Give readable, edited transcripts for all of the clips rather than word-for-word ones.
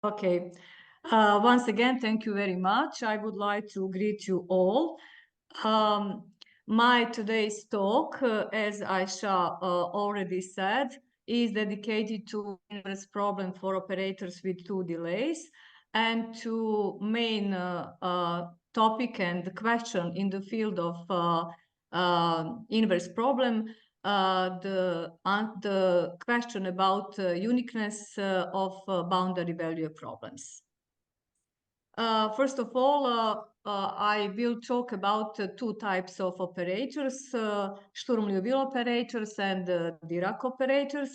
Okay. Once again, thank you very much. I would like to greet you all. Um, my today's talk, as Aisha already said, is dedicated to inverse problem for operators with two delays and to main topic and question in the field of inverse problem, the question about uniqueness of boundary value problems. First of all, I will talk about two types of operators, Sturm-Liouville operators and Dirac operators.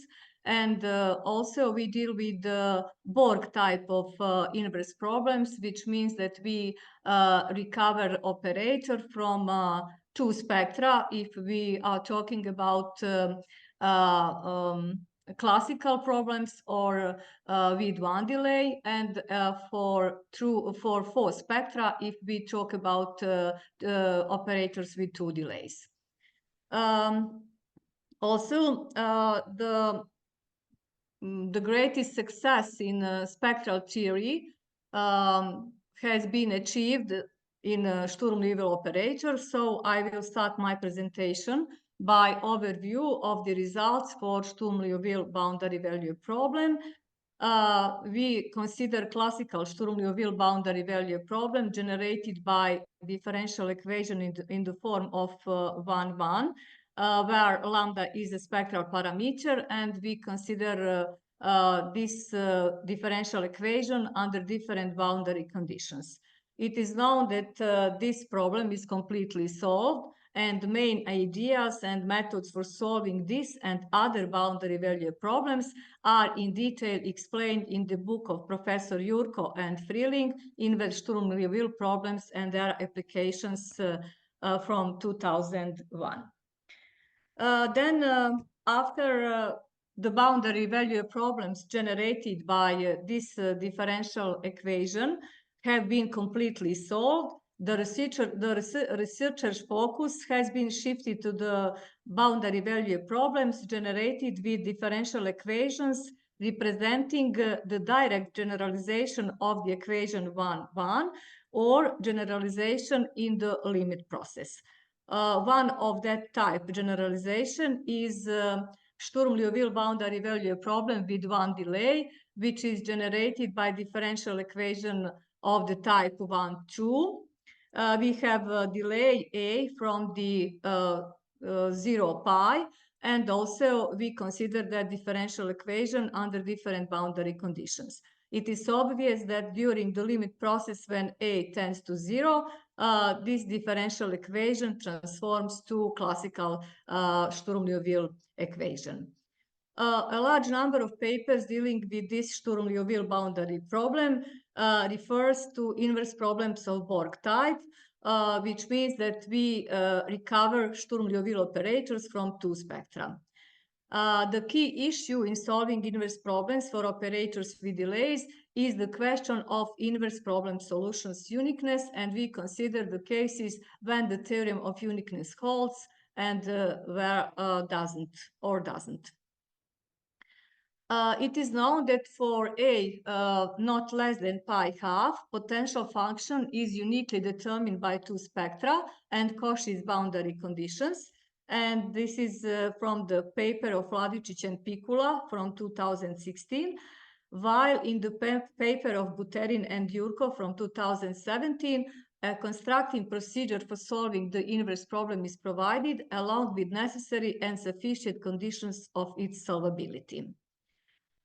And also we deal with the Borg type of inverse problems, which means that we recover operator from two spectra if we are talking about classical problems or with one delay, and for four spectra if we talk about operators with two delays. Also, the greatest success in spectral theory has been achieved in Sturm-Liouville operator. So I will start my presentation by overview of the results for Sturm-Liouville boundary value problem. We consider classical Sturm-Liouville boundary value problem generated by differential equation in the form of 1, where lambda is a spectral parameter, and we consider this differential equation under different boundary conditions. It is known that this problem is completely solved, and the main ideas and methods for solving this and other boundary value problems are in detail explained in the book of Professor Jurko and Freeling, Inverse Sturm-Liouville problems and their applications from 2001. Then after the boundary value problems generated by this differential equation have been completely solved, the researcher's focus has been shifted to the boundary value problems generated with differential equations representing the direct generalization of the equation 1, or generalization in the limit process. One of that type generalization is Sturm-Liouville boundary value problem with one delay, which is generated by differential equation of the type 1, 2. We have a delay A from the 0 pi, and also we consider that differential equation under different boundary conditions. It is obvious that during the limit process when A tends to 0, this differential equation transforms to classical Sturm-Liouville equation. A large number of papers dealing with this Sturm-Liouville boundary problem refers to inverse problems of Borg type, which means that we recover Sturm-Liouville operators from two spectra. The key issue in solving inverse problems for operators with delays is the question of inverse problem solutions uniqueness, and we consider the cases when the theorem of uniqueness holds and where doesn't. It is known that for A not less than pi half, potential function is uniquely determined by two spectra and Cauchy's boundary conditions. And this is from the paper of Vladičić and Pikula from 2016, while in the paper of Buterin and Jurko from 2017, a constructing procedure for solving the inverse problem is provided, along with necessary and sufficient conditions of its solvability.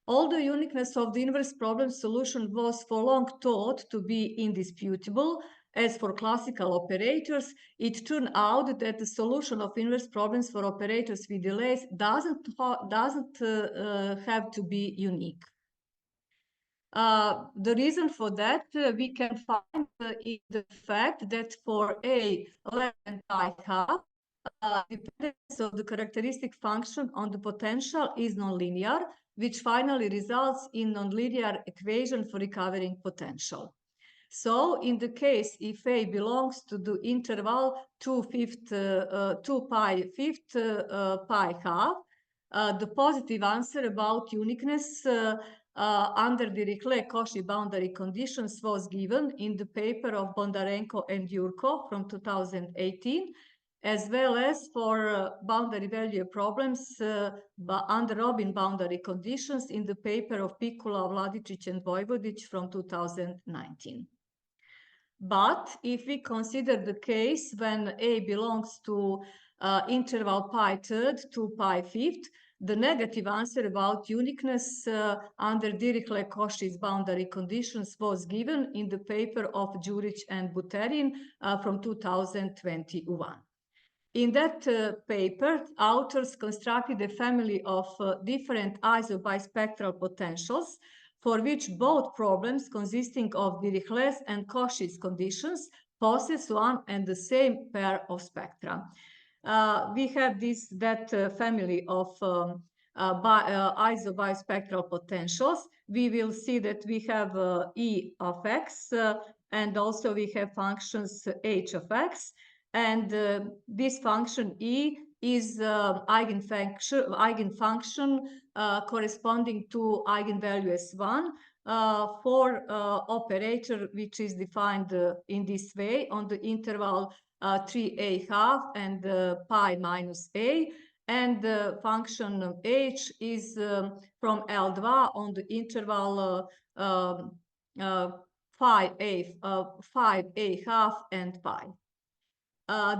Although uniqueness of the inverse problem solution was for long thought to be indisputable, as for classical operators, it turned out that the solution of inverse problems for operators with delays doesn't have to be unique. The reason for that we can find in the fact that for A less than pi half, dependence of the characteristic function on the potential is nonlinear, which finally results in nonlinear equation for recovering potential. So in the case if A belongs to the interval 2 pi half, the positive answer about uniqueness under the Dirichlet-Cauchy boundary conditions was given in the paper of Bondarenko and Jurko from 2018, as well as for boundary value problems under Robin boundary conditions in the paper of Pikula, Vladicic and Vojvodic from 2019. But if we consider the case when A belongs to interval pi third to pi fifth, the negative answer about uniqueness under Dirichlet-Cauchy's boundary conditions was given in the paper of Đurić and Buterin from 2021. In that paper, authors constructed a family of different isobispectral potentials for which both problems consisting of Dirichlet's and Cauchy's conditions possess one and the same pair of spectra. We have that family of isobispectral potentials. We will see that we have E of x and also we have functions h of x. And this function E is eigenfunction corresponding to eigenvalue S1 for operator which is defined in this way on the interval 3a half and pi minus a, and the function h is from L2 on the interval 5a half and pi.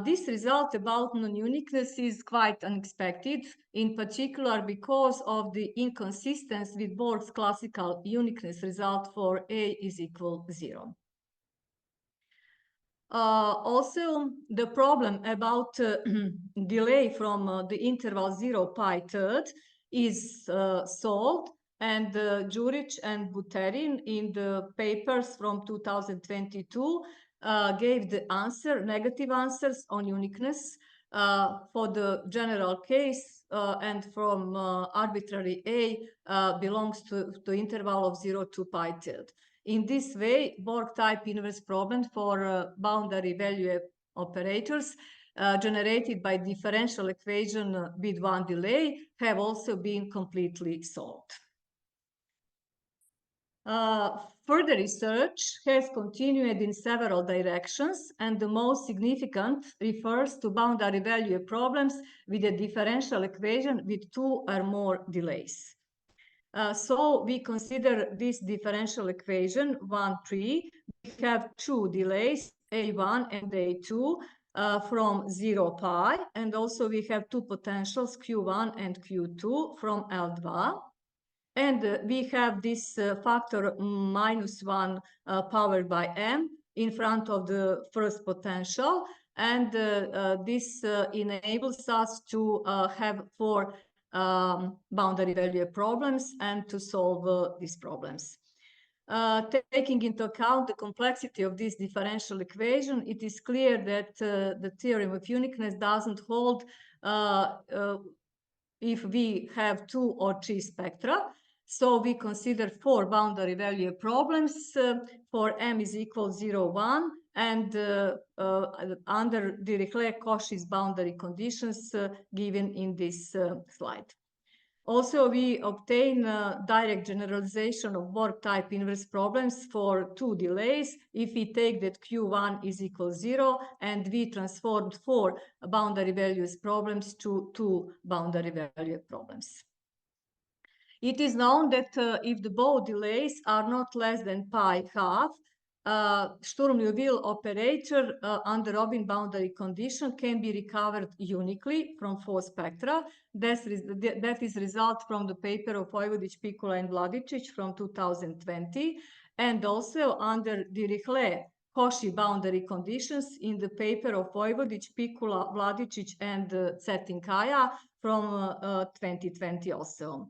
This result about non-uniqueness is quite unexpected, in particular because of the inconsistency with Borg's classical uniqueness result for A is equal 0. Also, the problem about delay from the interval 0 pi third is solved, and Đurić and Buterin in the papers from 2022 gave the answer, negative answers on uniqueness for the general case and from arbitrary A belongs to the interval of 0 to pi third. In this way, Borg type inverse problems for boundary value operators generated by differential equation with one delay have also been completely solved. Further research has continued in several directions, and the most significant refers to boundary value problems with a differential equation with two or more delays. So we consider this differential equation 1, 3. We have two delays, A1 and A2 from 0 pi, and also we have two potentials, Q1 and Q2 from L2. And we have this factor -1 powered by m in front of the first potential. And this enables us to have four boundary value problems and to solve these problems. Taking into account the complexity of this differential equation, it is clear that the theorem of uniqueness doesn't hold if we have 2 or 3 spectra. So we consider 4 boundary value problems for m is equal 0, 1, and under Dirichlet-Cauchy's boundary conditions given in this slide. Also, we obtain direct generalization of Borg type inverse problems for 2 delays if we take that Q1 is equal 0 and we transformed 4 boundary values problems to 2 boundary value problems. It is known that if the both delays are not less than pi half, Sturm-Liouville operator under Robin boundary condition can be recovered uniquely from 4 spectra. That is result from the paper of Vojvodic, Pikula and Vladicic from 2020, and also under Dirichlet-Cauchy boundary conditions in the paper of Vojvodic, Pikula, Vladicic and Cetinkaja from 2020 also.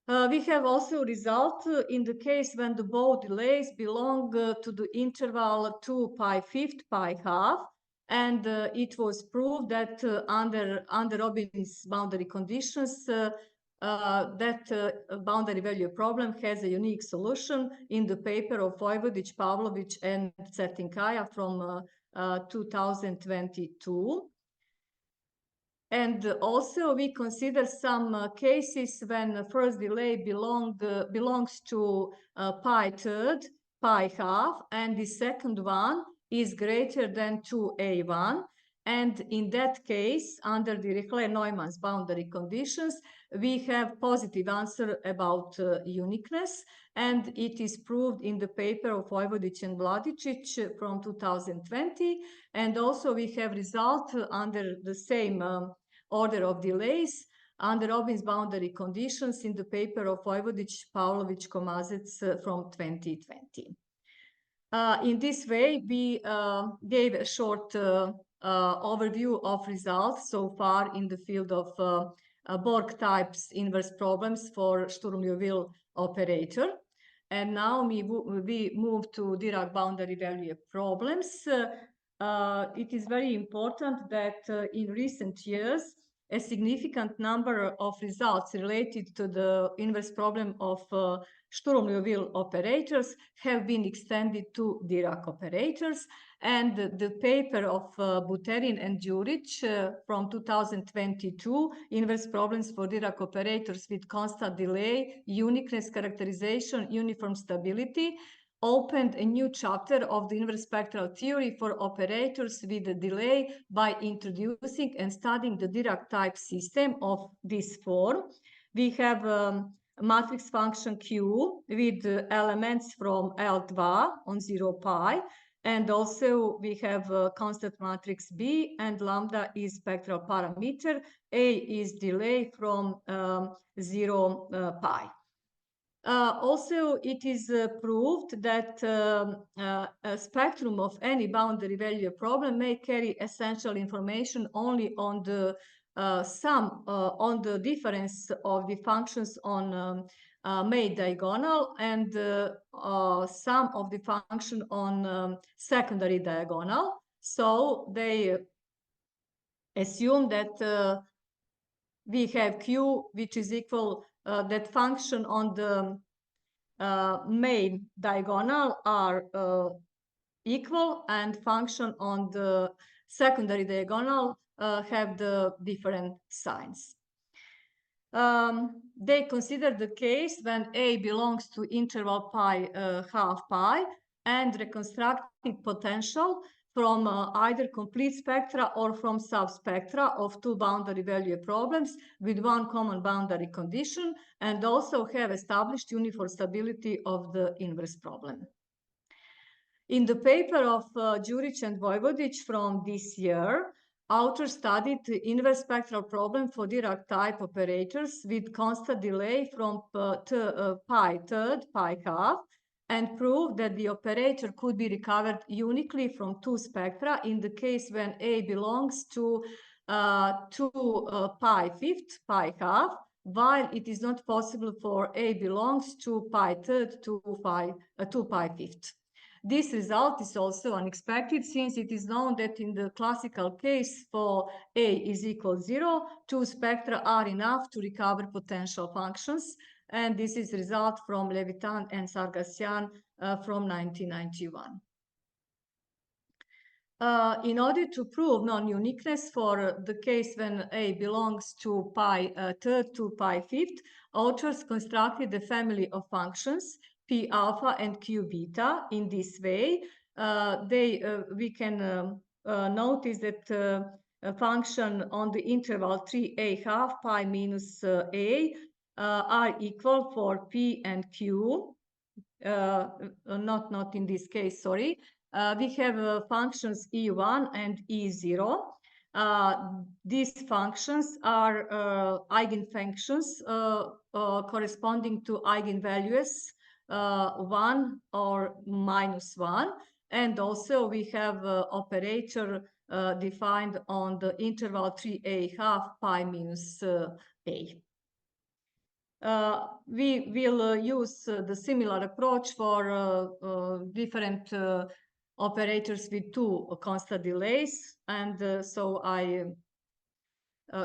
We have also result in the case when the both delays belong to the interval 2 pi fifth pi half, and it was proved that under Robin's boundary conditions that boundary value problem has a unique solution in the paper of Vojvodic, Pavlovic and Cetinkaja from 2022. And also we consider some cases when the first delay belongs to pi third, pi half, and the second one is greater than 2a1. And in that case, under the Riclet-Neumann's boundary conditions, we have positive answer about uniqueness, and it is proved in the paper of Vojvodic and Vladičić from 2020. And also we have result under the same order of delays under Robin's boundary conditions in the paper of Vojvodic, Pavlović, Komazec from 2020. In this way, we gave a short overview of results so far in the field of Borg types inverse problems for Sturm-Liouville operator. And now we move to Dirac boundary value problems. It is very important that in recent years, a significant number of results related to the inverse problem of Sturm-Liouville operators have been extended to Dirac operators. And the paper of Buterin and Đurić from 2022, inverse problems for Dirac operators with constant delay, uniqueness, characterization, uniform stability, opened a new chapter of the inverse spectral theory for operators with a delay by introducing and studying the Dirac type system of this form. We have a matrix function Q with elements from L2 on 0 pi. And also we have a constant matrix B, and lambda is spectral parameter. A is delay from 0 pi. Also, it is proved that a spectrum of any boundary value problem may carry essential information only on the sum, on the difference of the functions on made diagonal and sum of the function on secondary diagonal. So they assume that we have Q, which is equal that function on the main diagonal are equal, and function on the secondary diagonal have the different signs. They consider the case when A belongs to interval pi half pi and reconstructing potential from either complete spectra or from subspectra of two boundary value problems with one common boundary condition, and also have established uniform stability of the inverse problem. In the paper of Đurić and Vojvodic from this year, authors studied the inverse spectral problem for Dirac type operators with constant delay from pi third, pi half, and proved that the operator could be recovered uniquely from two spectra in the case when A belongs to pi fifth, pi half, while it is not possible for A belongs to pi third, to pi fifth. This result is also unexpected, since it is known that in the classical case for A is equal 0, two spectra are enough to recover potential functions. And this is result from Levitan and Sargassian from 1991. In order to prove non-uniqueness for the case when A belongs to pi third to pi fifth, authors constructed a family of functions P alpha and Q beta. In this way, we can notice that a function on the interval 3a half pi minus a are equal for P and Q. Not in this case, sorry. We have functions E1 and E0. These functions are eigenfunctions corresponding to eigenvalues 1 or -1. And also we have operator defined on the interval 3a half pi minus a. We will use the similar approach for different operators with two constant delays, and so I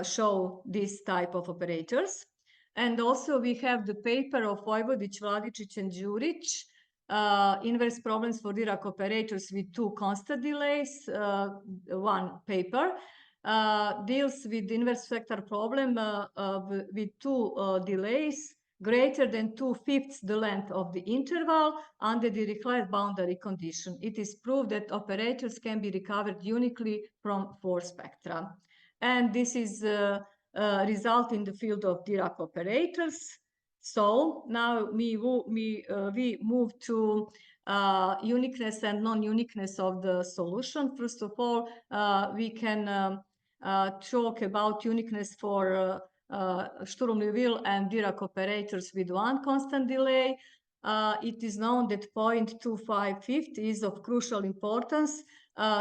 show this type of operators. And also we have the paper of Vojvodic, Vladičić, and Đurić, inverse problems for Dirac operators with two constant delays, one paper. deals with the inverse vector problem with two delays greater than 2/5 the length of the interval under the required boundary condition. It is proved that operators can be recovered uniquely from four spectra. And this is result in the field of Dirac operators. So now we move to uniqueness and non-uniqueness of the solution. First of all, we can talk about uniqueness for Sturm-Liouville and Dirac operators with one constant delay. It is known that 0.25 is of crucial importance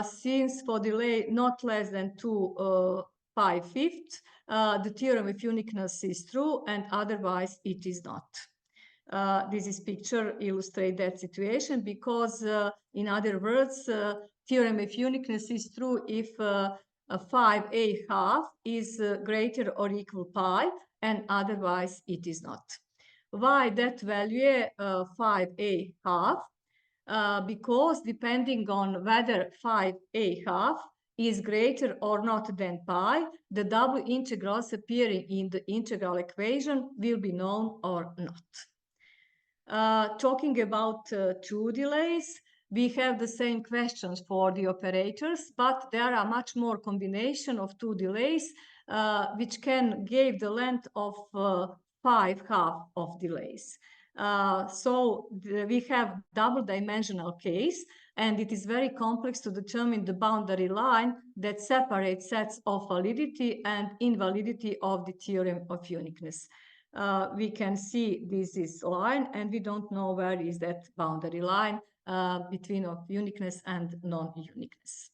since for delay not less than 2/5, the theorem of uniqueness is true and otherwise it is not. This picture illustrates that situation because, in other words, theorem of uniqueness is true if a 5a½ is greater or equal pi, and otherwise it is not. Why that value 5a½ because depending on whether 5a½ is greater or not than pi, the double integrals appearing in the integral equation will be known or not. Talking about two delays, we have the same questions for the operators, but there are much more combination of two delays which can give the length of 5½ of delays. So we have double dimensional case, and it is very complex to determine the boundary line that separates sets of validity and invalidity of the theorem of uniqueness. We can see this is line, and we don't know where is that boundary line between of uniqueness and non-uniqueness.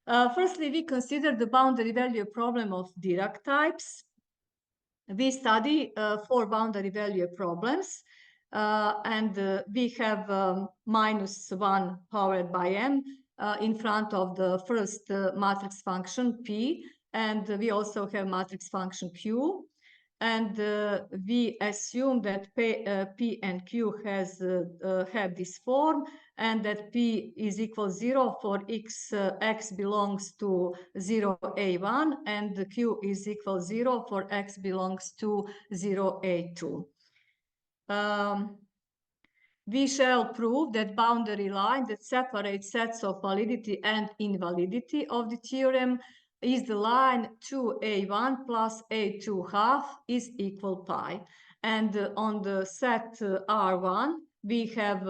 Firstly, we consider the boundary value problem of Dirac types. We study 4 boundary value problems, and we have -1 powered by m in front of the first matrix function P, and we also have matrix function Q. And we assume that P and Q have this form, and that P is equal 0 for x belongs to 0a1, and Q is equal 0 for x belongs to 0a2. We shall prove that boundary line that separates sets of validity and invalidity of the theorem is the line 2a1 plus a2½ is equal pi. And on the set R1, we have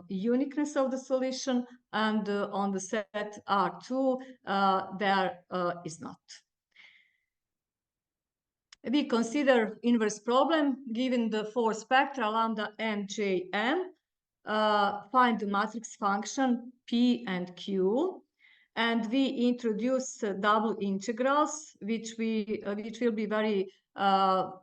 uniqueness of the solution, and on the set R2, there is not. We consider inverse problem given the 4 spectra lambda and Jm, find the matrix function P and Q, and we introduce double integrals, which will be very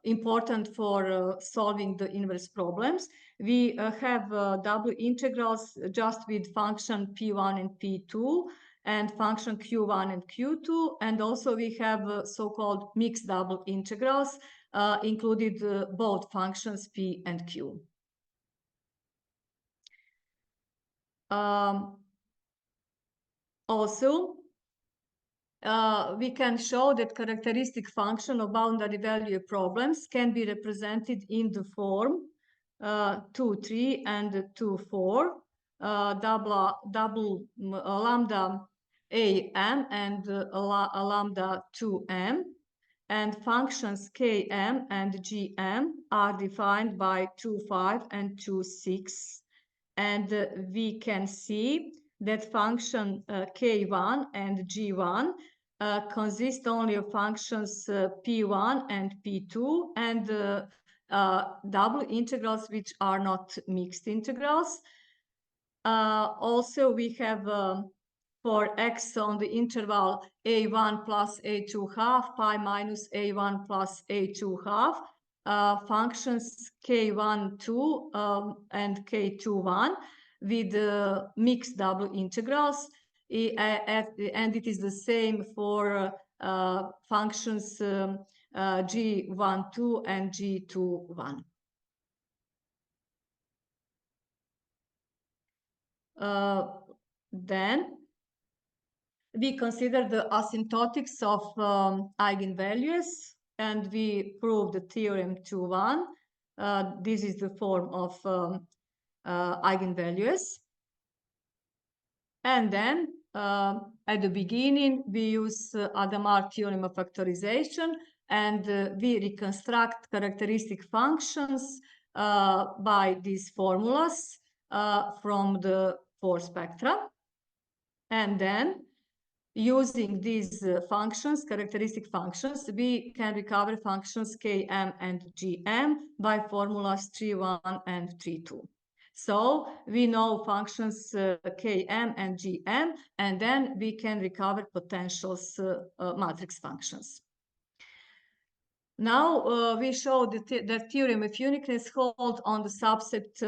important for solving the inverse problems. We have double integrals just with function P1 and P2, and function Q1 and Q2, and also we have so-called mixed double integrals, included both functions P and Q. Also, we can show that characteristic function of boundary value problems can be represented in the form 2,3 and 2,4, double lambda am and lambda 2m, and functions km and gm are defined by 2,5 and 2,6, and we can see that function k1 and g1 consist only of functions p1 and p2, and double integrals which are not mixed integrals. Also, we have for x on the interval a1 plus a2½ pi minus a1 plus a2½ functions k1 2 and k2 1 with mixed double integrals, and it is the same for functions g1 2 and g2 1. Then we consider the asymptotics of eigenvalues, and we prove the theorem 2-1. This is the form of eigenvalues. And then at the beginning, we use Hadamard theorem of factorization, and we reconstruct characteristic functions by these formulas from the 4 spectra. And then, using these functions, characteristic functions, we can recover functions Km and Gm by formulas 3.1 and 3.2. So we know functions Km and Gm, and then we can recover potentials matrix functions. Now we show that theorem of uniqueness holds on the subset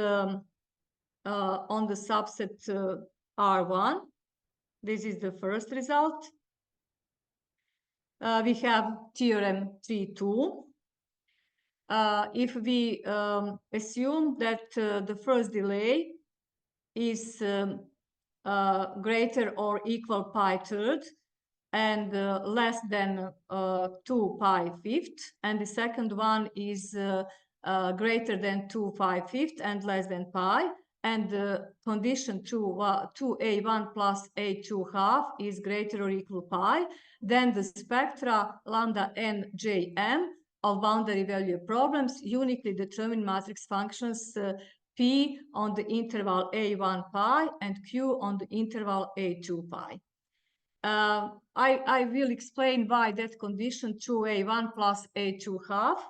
R1. This is the first result. We have theorem 3.2. If we assume that the first delay is greater or equal pi third and less than 2 pi fifth, and the second one is greater than 2 pi fifth and less than pi, and the condition 2a1 plus a2 half is greater or equal pi, then the spectra lambda n jm of boundary value problems uniquely determine matrix functions p on the interval a1 pi and q on the interval a2 pi. I will explain why that condition 2a1 plus a2 half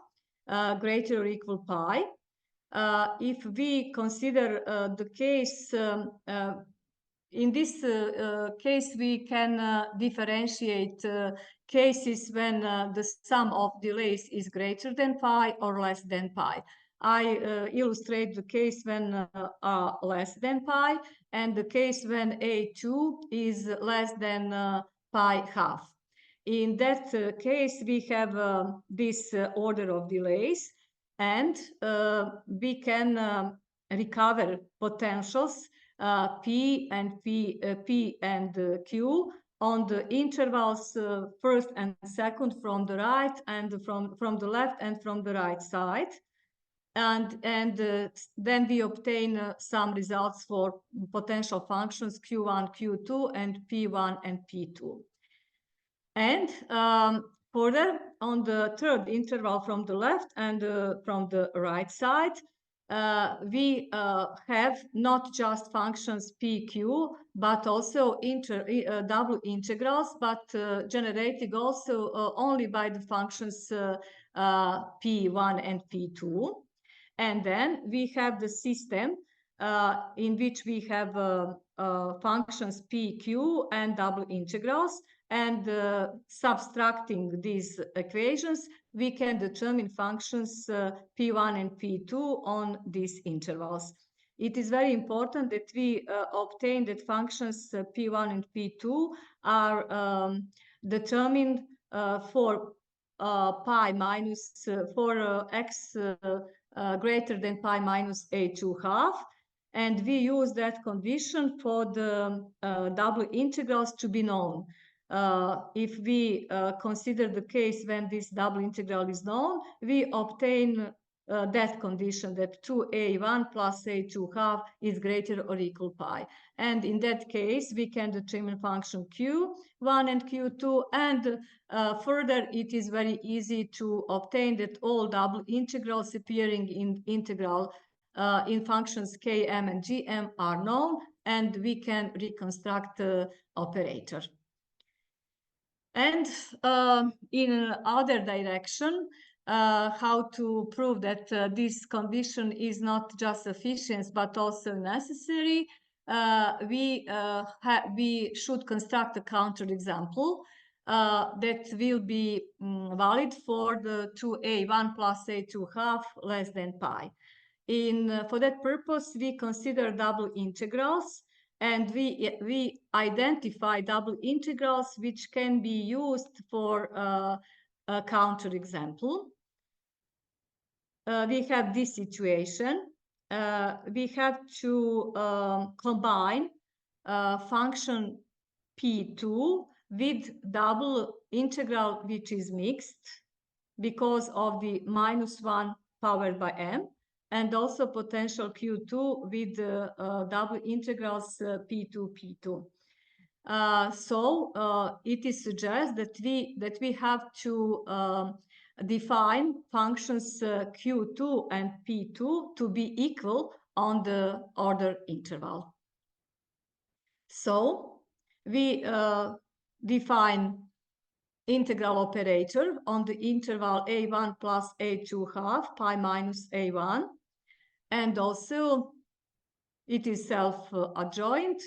greater or equal pi. If we consider the case, in this case, we can differentiate cases when the sum of delays is greater than pi or less than pi. I illustrate the case when less than pi, and the case when A2 is less than pi half. In that case, we have this order of delays, and we can recover potentials P and Q on the intervals first and second from the right and from the left and from the right side. And then we obtain some results for potential functions Q1, Q2, and P1 and P2. And further, on the third interval from the left and from the right side, we have not just functions PQ, but also double integrals, but generated also only by the functions P1 and P2. And then we have the system in which we have functions PQ and double integrals, and subtracting these equations, we can determine functions P1 and P2 on these intervals. It is very important that we obtain that functions P1 and P2 are determined for pi minus, for x greater than pi minus a2 half, and we use that condition for the double integrals to be known. If we consider the case when this double integral is known, we obtain that condition that 2a1 plus a2 half is greater or equal pi. And in that case, we can determine function q1 and q2, and further, it is very easy to obtain that all double integrals appearing in integral in functions km and gm are known, and we can reconstruct the operator. And in other direction, how to prove that this condition is not just sufficient but also necessary, we should construct a counterexample that will be valid for the 2a1 plus a2 half less than pi. For that purpose, we consider double integrals, and we identify double integrals which can be used for a counterexample. We have this situation. We have to combine function P2 with double integral which is mixed because of the -1 powered by m, and also potential Q2 with double integrals P2, P2. It is suggested that we have to define functions Q2 and P2 to be equal on the order interval. So we define integral operator on the interval a1 plus a2 half pi minus a1, and also it is self-adjoint,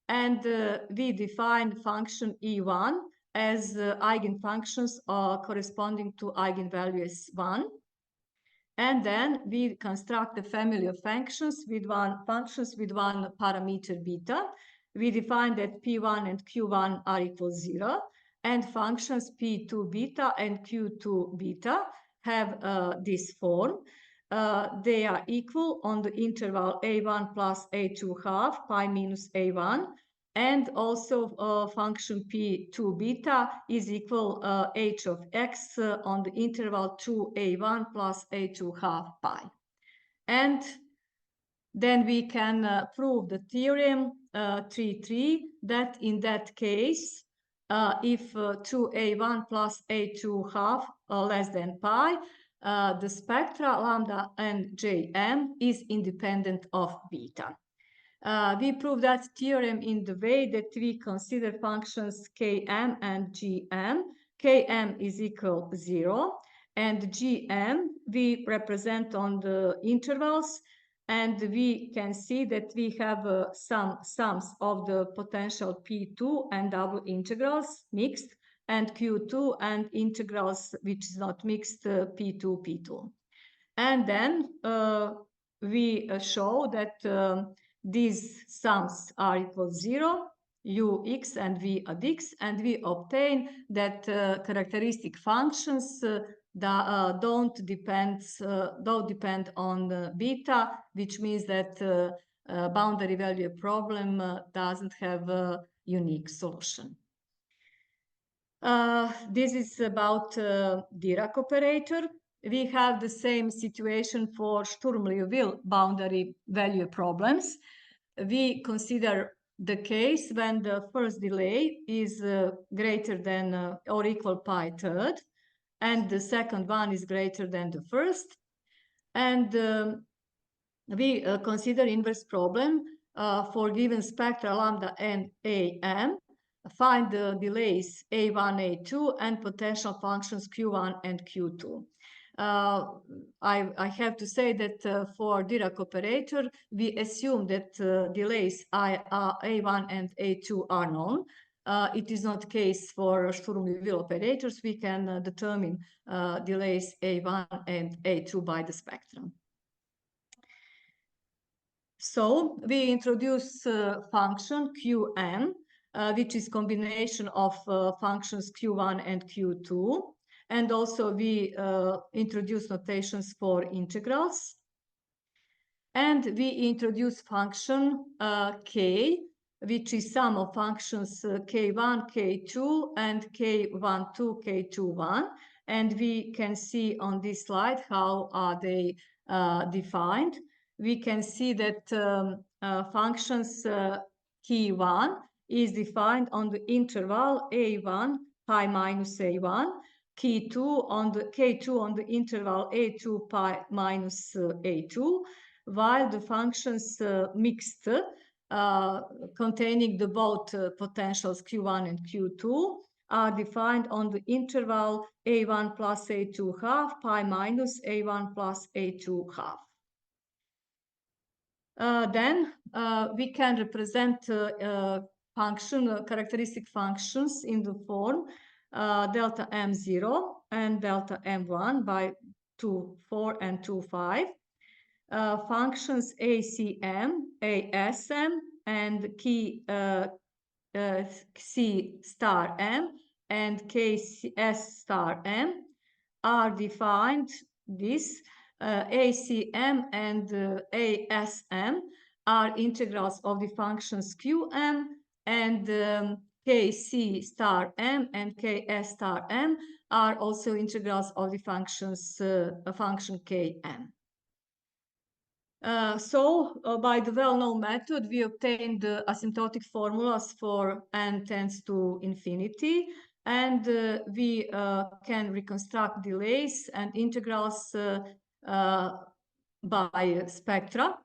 and we define function e1 as eigenfunctions corresponding to eigenvalue s1. And then we construct a family of functions with one parameter beta. We define that P1 and Q1 are equal 0, and functions P2 beta and Q2 beta have this form. They are equal on the interval a1 plus a2 half pi minus a1, and also function P2 beta is equal h of x on the interval 2a1 plus a2 half pi. And then we can prove the theorem 3.3 that in that case, if 2a1 plus a2 half less than pi, the spectra lambda and Jm is independent of beta. We prove that theorem in the way that we consider functions Km and Gm. Km is equal 0, and Gm we represent on the intervals, and we can see that we have some sums of the potential P2 and double integrals mixed, and Q2 and integrals which is not mixed P2, P2. And then we show that these sums are equal 0, ux and v ad x, and we obtain that characteristic functions don't depend on beta, which means that boundary value problem doesn't have a unique solution. This is about Dirac operator. We have the same situation for Sturm-Liouville boundary value problems. We consider the case when the first delay is greater than or equal pi third, and the second one is greater than the first. And we consider inverse problem for given spectra lambda and am. Find the delays a1, a2, and potential functions q1 and q2. I have to say that for Dirac operator, we assume that delays a1 and a2 are known. It is not the case for Sturm-Liouville operators. We can determine delays a1 and a2 by the spectrum. So we introduce function qm, which is combination of functions q1 and q2. And also we introduce notations for integrals. And we introduce function k, which is sum of functions k1, k2, and k12, k21. And we can see on this slide how are they defined. We can see that functions k1 is defined on the interval a1 pi minus a1, k2 on the interval a2 pi minus a2, while the functions mixed containing the both potentials q1 and q2 are defined on the interval a1 plus a2 half pi minus a1 plus a2 half. Then we can represent characteristic functions in the form delta m0 and delta m1 by 2, 4, and 2, 5. Functions acm, asm, and c star m and ks star m are defined. This acm and asm are integrals of the functions qm, and Kc star m and Ks star m are also integrals of the functions, function Km. By the well-known method, we obtained the asymptotic formulas for n tends to infinity, and we can reconstruct delays and integrals by spectra.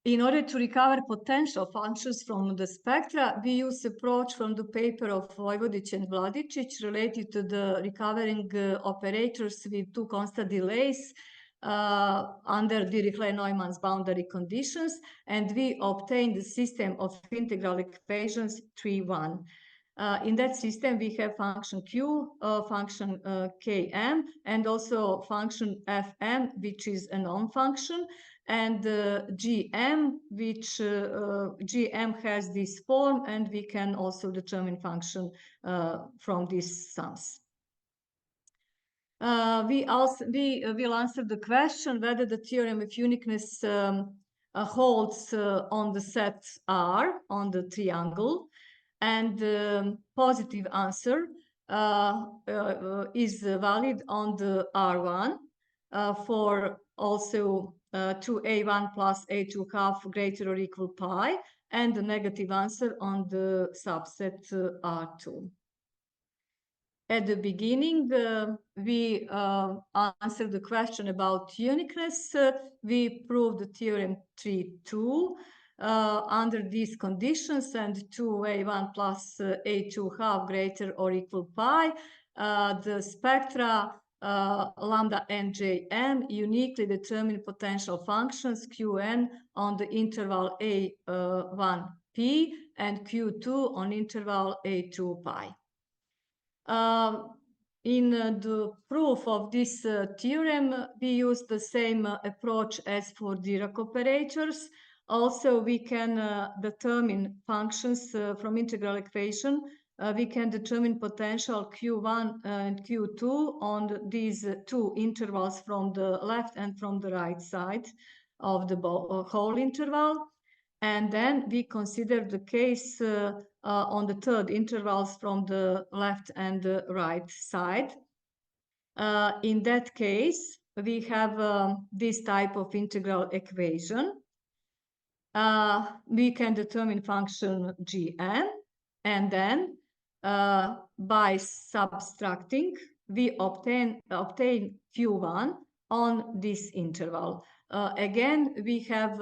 In order to recover potential functions from the spectra, we use approach from the paper of Vojvodic and Vladicic related to the recovering operators with two constant delays under Dirichlet-Neumann's boundary conditions, and we obtained the system of integral equations 3-1. In that system, we have function q, function km, and also function fm, which is a known function, and gm, which gm has this form, and we can also determine function from these sums. We will answer the question whether the theorem of uniqueness holds on the set R on the triangle, and the positive answer is valid on the R1 for also 2a1 plus a2 half greater or equal pi, and the negative answer on the subset R2. At the beginning, we answered the question about uniqueness. We proved the theorem 3-2 under these conditions, and 2a1 plus a2 half greater or equal pi. The spectra lambda and jm uniquely determine potential functions qn on the interval a1p and q2 on interval a2 pi. In the proof of this theorem, we use the same approach as for Dirac operators. Also, we can determine functions from integral equation. We can determine potential q1 and q2 on these two intervals from the left and from the right side of the whole interval. And then we consider the case on the third intervals from the left and the right side. In that case, we have this type of integral equation. We can determine function gm, and then by subtracting, we obtain q1 on this interval. Again, we have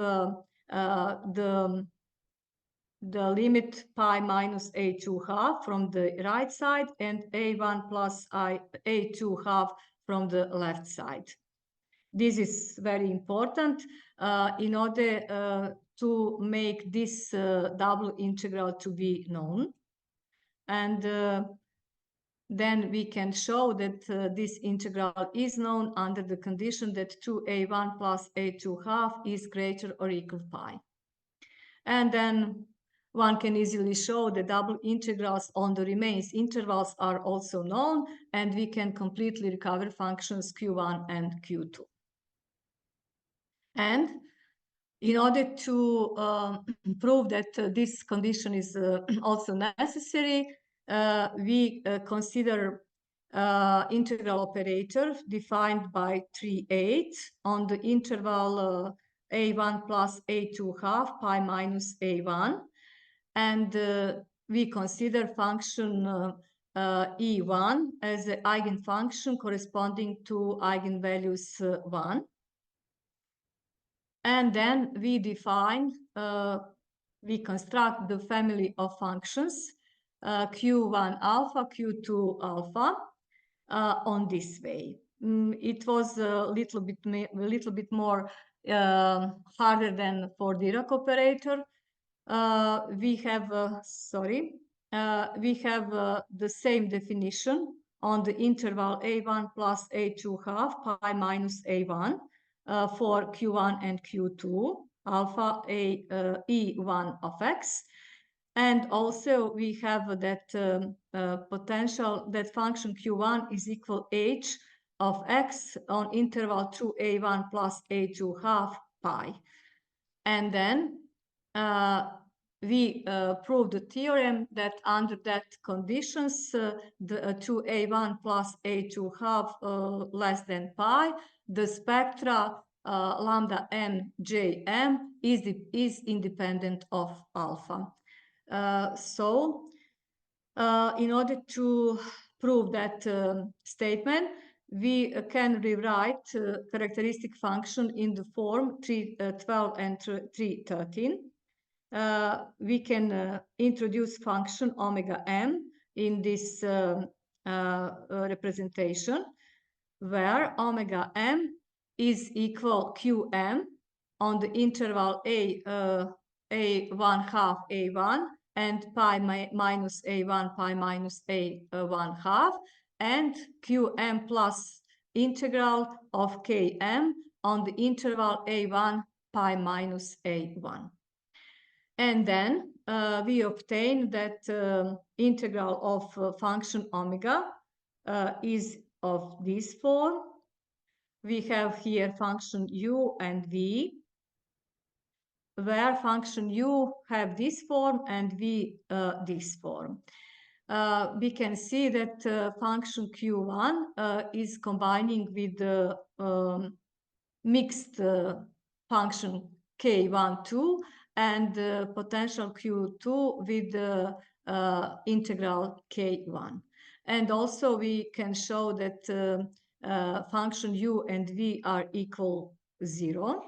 the limit pi minus a2 half from the right side and a1 plus a2 half from the left side. This is very important in order to make this double integral to be known. And then we can show that this integral is known under the condition that 2a1 plus a2 half is greater or equal to pi. And then one can easily show the double integrals on the remains intervals are also known, and we can completely recover functions q1 and q2. And in order to prove that this condition is also necessary, we consider integral operator defined by 3-8 on the interval a1 plus a2 half pi minus a1. And we consider function E1 as an eigenfunction corresponding to eigenvalues 1. And then we define, we construct the family of functions q1 alpha, q2 alpha on this way. It was a little bit more harder than for Dirac operator. We have the same definition on the interval a1 plus a2 half pi minus a1 for q1 and q2 alpha e1 of x, and also we have that potential that function q1 is equal h of x on interval 2a1 plus a2 half pi, and then we proved the theorem that under that conditions, the 2a1 plus a2 half less than pi, the spectra lambda m j m is independent of alpha. So in order to prove that statement, we can rewrite characteristic function in the form 312 and 313. We can introduce function omega m in this representation, where omega m is equal qm on the interval a1 half a1 and pi minus a1 pi minus a1 half, and qm plus integral of km on the interval a1 pi minus a1. And then we obtain that integral of function omega is of this form. We have here function u and v, where function u have this form and v this form. We can see that function q1 is combining with the mixed function k1, 2, and potential q2 with the integral k1. And also we can show that function u and v are equal 0.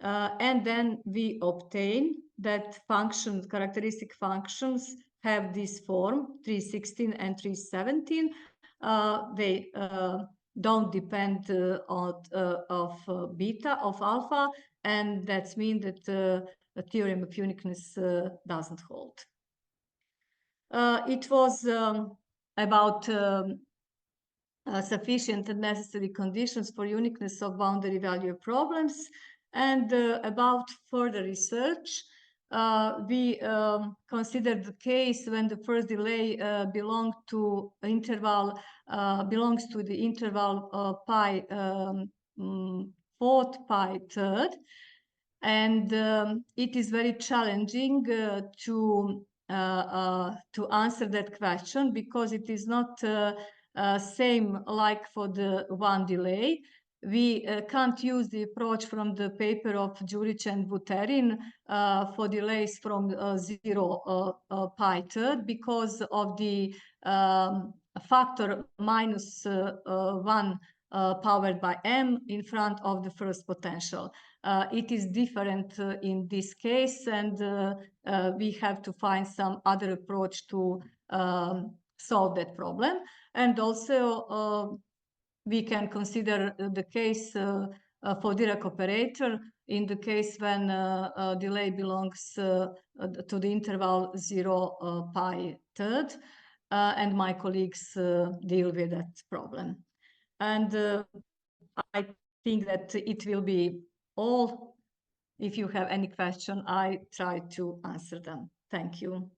And then we obtain that characteristic functions have this form 316 and 317. They don't depend of beta, of alpha, and that means that the theorem of uniqueness doesn't hold. It was about sufficient and necessary conditions for uniqueness of boundary value problems, and about further research. We considered the case when the first delay belongs to the interval pi fourth pi third, and it is very challenging to answer that question, because it is not same like for the one delay. We can't use the approach from the paper of Đurić and Buterin for delays from 0 pi third, because of the factor minus 1 powered by m in front of the first potential. It is different in this case, and we have to find some other approach to solve that problem. And also we can consider the case for Dirac operator in the case when delay belongs to the interval 0 pi third, and my colleagues deal with that problem. And I think that it will be all. If you have any question, I try to answer them. Thank you.